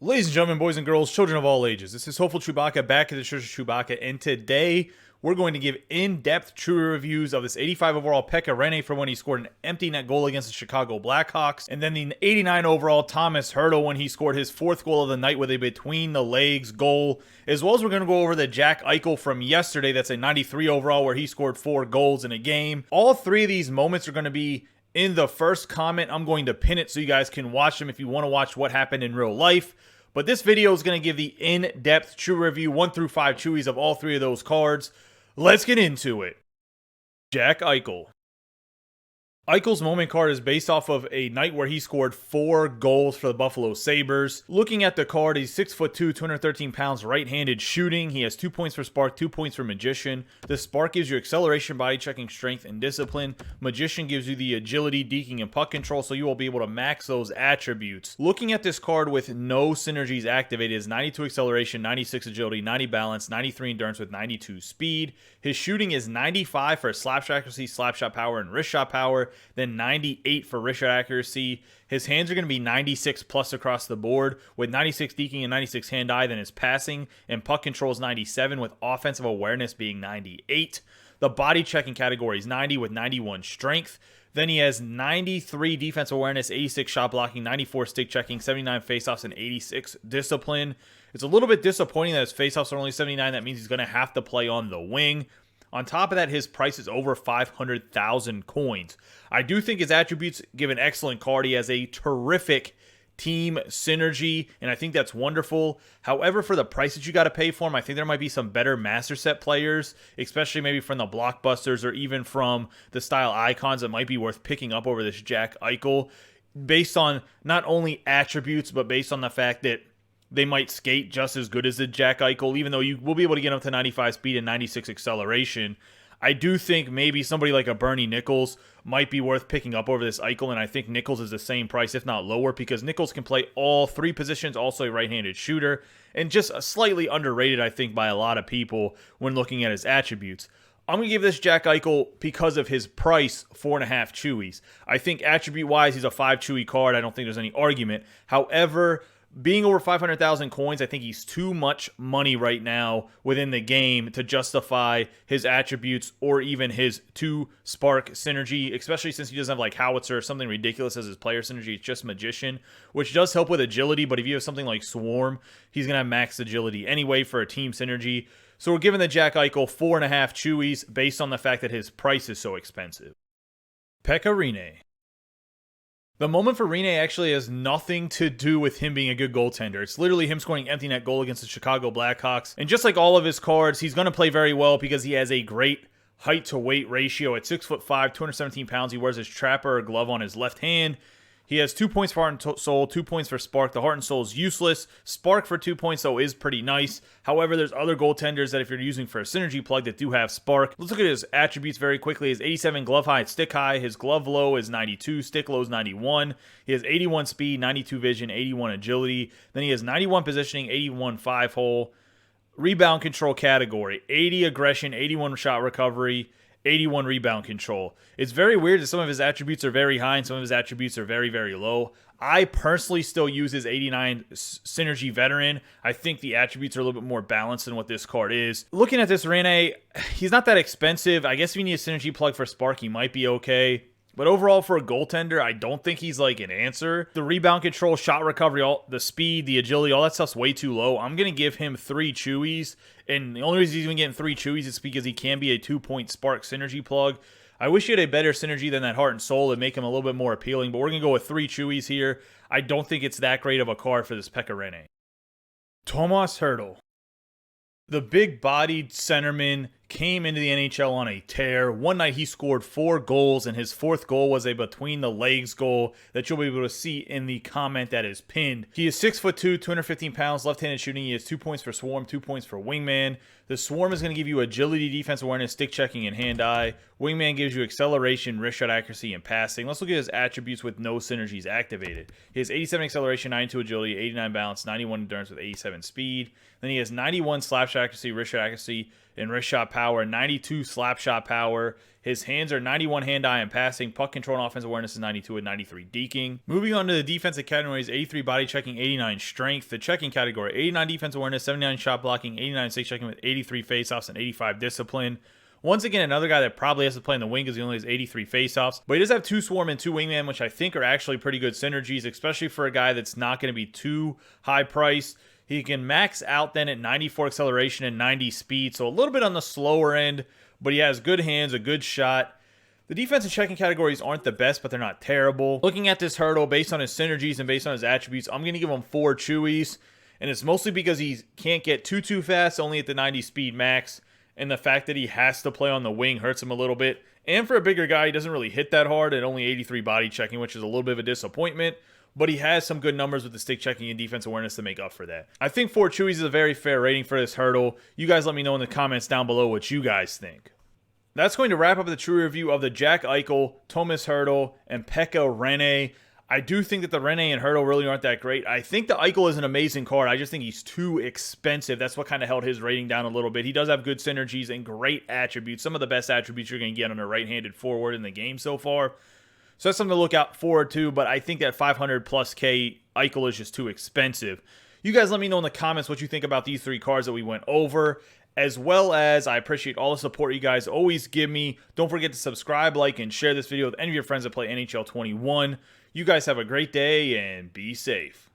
Ladies and gentlemen, boys and girls, children of all ages, this is Hopeful Chewbacca back at the Church of Chewbacca, and today we're going to give in-depth true reviews of this 85 overall Pekka Rinne from when he scored an empty net goal against the Chicago Blackhawks, and then the 89 overall Tomas Hertl when he scored his fourth goal of the night with a between-the-legs goal, as well as we're going to go over the Jack Eichel from yesterday. That's a 93 overall where he scored 4 goals in a game. All three of these moments are going to be in the first comment. I'm going to pin it so you guys can watch them if you want to watch what happened in real life. But this video is going to give the in-depth true review 1 through 5 Chewies of all three of those cards. Let's get into it. Jack Eichel. Eichel's moment card is based off of a night where he scored 4 goals for the Buffalo Sabres. Looking at the card, he's 6'2", 213 pounds, right-handed shooting. He has 2 points for Spark, 2 points for Magician. The Spark gives you acceleration, body checking, strength, and discipline. Magician gives you the agility, deking, and puck control, so you will be able to max those attributes. Looking at this card with no synergies activated is 92 acceleration, 96 agility, 90 balance, 93 endurance with 92 speed. His shooting is 95 for slap shot accuracy, slap shot power, and wrist shot power. Then 98 for wrist shot accuracy. His hands are going to be 96 plus across the board with 96 deking and 96 hand-eye. Then his passing and puck control is 97 with offensive awareness being 98. The body checking category is 90 with 91 strength. Then he has 93 defense awareness, 86 shot blocking, 94 stick checking, 79 faceoffs, and 86 discipline. It's a little bit disappointing that his faceoffs are only 79. That means he's going to have to play on the wing. On top of that, his price is over 500,000 coins. I do think his attributes give an excellent card. He has a terrific team synergy, and I think that's wonderful. However, for the price that you got to pay for him, I think there might be some better master set players, especially maybe from the blockbusters or even from the style icons that might be worth picking up over this Jack Eichel, based on not only attributes, but based on the fact that they might skate just as good as the Jack Eichel, even though you will be able to get up to 95 speed and 96 acceleration. I do think maybe somebody like a Bernie Nichols might be worth picking up over this Eichel, and I think Nichols is the same price, if not lower, because Nichols can play all 3 positions, also a right-handed shooter, and just slightly underrated, I think, by a lot of people when looking at his attributes. I'm going to give this Jack Eichel, because of his price, 4.5 Chewies. I think attribute-wise, he's a 5 Chewie card. I don't think there's any argument. However, being over 500,000 coins, I think he's too much money right now within the game to justify his attributes or even his 2 Spark synergy, especially since he doesn't have like Howitzer or something ridiculous as his player synergy. It's just Magician, which does help with agility, but if you have something like Swarm, he's going to have max agility anyway for a team synergy. So we're giving the Jack Eichel 4.5 Chewies based on the fact that his price is so expensive. Pekka Rinne. The moment for Rinne actually has nothing to do with him being a good goaltender. It's literally him scoring an empty net goal against the Chicago Blackhawks. And just like all of his cards, he's going to play very well because he has a great height to weight ratio. At 6'5", 217 pounds, he wears his trapper or glove on his left hand. He has 2 points for Heart and Soul, 2 points for Spark. The Heart and Soul is useless. Spark for 2 points, though, is pretty nice. However, there's other goaltenders that if you're using for a synergy plug that do have Spark. Let's look at his attributes very quickly. His 87 glove high, stick high. His glove low is 92, stick low is 91. He has 81 speed, 92 vision, 81 agility. Then he has 91 positioning, 81 5-hole. Rebound control category, 80 aggression, 81 shot recovery, 81 rebound control. It's very weird that some of his attributes are very high and some of his attributes are very, very low. I personally still use his 89 Synergy Veteran. I think the attributes are a little bit more balanced than what this card is. Looking at this Rinne, he's not that expensive. I guess if you need a Synergy plug for Spark, he might be okay. But overall, for a goaltender, I don't think he's like an answer. The rebound control, shot recovery, all the speed, the agility, all that stuff's way too low. I'm going to give him 3 Chewies. And the only reason he's even getting 3 Chewies is because he can be a 2-point Spark synergy plug. I wish he had a better synergy than that Heart and Soul and make him a little bit more appealing. But we're going to go with 3 Chewies here. I don't think it's that great of a card for this Pekka Rinne. Tomas Hertl. The big-bodied centerman came into the NHL on a tear. One night he scored 4 goals, and his 4th goal was a between-the-legs goal that you'll be able to see in the comment that is pinned. He is 6'2", 215 pounds, left-handed shooting. He has 2 points for Swarm, 2 points for Wingman. The Swarm is going to give you agility, defense awareness, stick checking, and hand-eye. Wingman gives you acceleration, wrist shot accuracy, and passing. Let's look at his attributes with no synergies activated. He has 87 acceleration, 92 agility, 89 balance, 91 endurance with 87 speed. Then he has 91 slap shot accuracy, wrist shot accuracy, in wrist shot power, 92 slap shot power. His hands are 91 hand-eye and passing. Puck control and offensive awareness is 92 and 93 deking. Moving on to the defensive categories, 83 body checking, 89 strength. The checking category, 89 defensive awareness, 79 shot blocking, 89 stick checking with 83 faceoffs and 85 discipline. Once again, another guy that probably has to play in the wing because he only has 83 faceoffs. But he does have 2 swarm and 2 wingman, which I think are actually pretty good synergies, especially for a guy that's not going to be too high priced. He can max out then at 94 acceleration and 90 speed, so a little bit on the slower end, but he has good hands, a good shot. The defensive checking categories aren't the best, but they're not terrible. Looking at this Hertl, based on his synergies and based on his attributes, I'm going to give him 4 Chewies, and it's mostly because he can't get too fast, only at the 90 speed max, and the fact that he has to play on the wing hurts him a little bit. And for a bigger guy, he doesn't really hit that hard at only 83 body checking, which is a little bit of a disappointment. But he has some good numbers with the stick checking and defense awareness to make up for that. I think 4 Chewies is a very fair rating for this Hertl. You guys let me know in the comments down below what you guys think. That's going to wrap up the true review of the Jack Eichel, Tomas Hertl, and Pekka Rinne. I do think that the Rinne and Hertl really aren't that great. I think the Eichel is an amazing card. I just think he's too expensive. That's what kind of held his rating down a little bit. He does have good synergies and great attributes. Some of the best attributes you're going to get on a right-handed forward in the game so far. So that's something to look out forward to, but I think that 500 plus K Eichel is just too expensive. You guys let me know in the comments what you think about these 3 cards that we went over, as well as I appreciate all the support you guys always give me. Don't forget to subscribe, like, and share this video with any of your friends that play NHL 21. You guys have a great day and be safe.